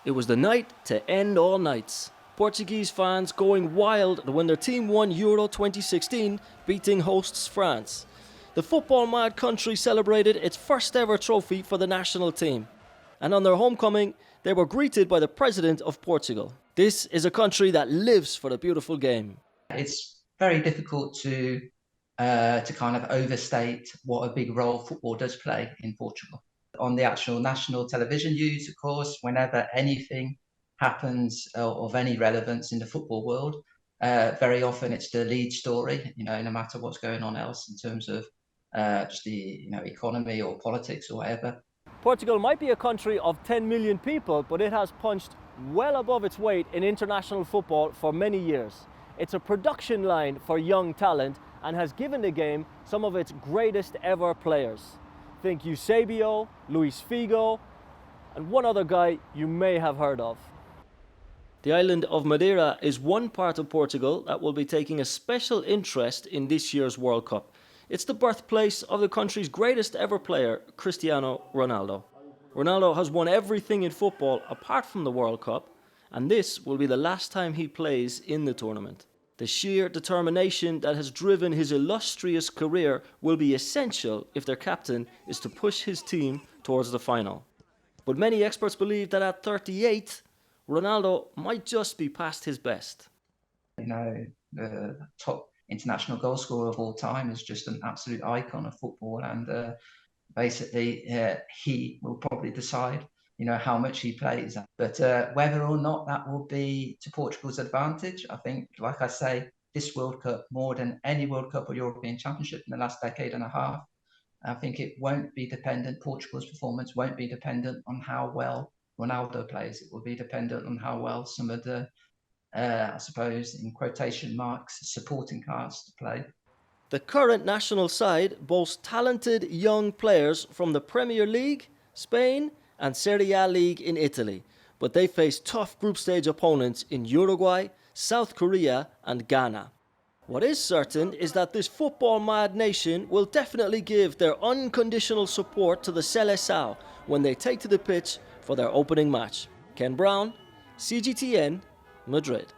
It was the night to end all nights. Portuguese fans going wild when their team won Euro 2016, beating hosts France. The football-mad country celebrated its first ever trophy for the national team. And on their homecoming, they were greeted by the President of Portugal. This is a country that lives for the beautiful game. It's very difficult to kind of overstate what a big role football does play in Portugal. On the actual national television news, of course, whenever anything happens of any relevance in the football world, very often it's the lead story, no matter what's going on else in terms of just the economy or politics or whatever. Portugal might be a country of 10 million people, but it has punched well above its weight in international football for many years. It's a production line for young talent and has given the game some of its greatest ever players. Think Eusebio, Luis Figo, and one other guy you may have heard of. The island of Madeira is one part of Portugal that will be taking a special interest in this year's World Cup. It's the birthplace of the country's greatest ever player, Cristiano Ronaldo. Ronaldo has won everything in football apart from the World Cup, and this will be the last time he plays in the tournament. The sheer determination that has driven his illustrious career will be essential if their captain is to push his team towards the final. But many experts believe that at 38, Ronaldo might just be past his best. The top international goal scorer of all time is just an absolute icon of football, and basically he will probably decide how much he plays. But whether or not that will be to Portugal's advantage, I think, like I say, this World Cup, more than any World Cup or European Championship in the last decade and a half, I think it won't be dependent, Portugal's performance won't be dependent on how well Ronaldo plays. It will be dependent on how well some of the, I suppose, in quotation marks, supporting cast play. The current national side boasts talented young players from the Premier League, Spain, and Serie A League in Italy, but they face tough group stage opponents in Uruguay, South Korea, and Ghana. What is certain is that this football-mad nation will definitely give their unconditional support to the Seleção when they take to the pitch for their opening match. Ken Brown, CGTN, Madrid.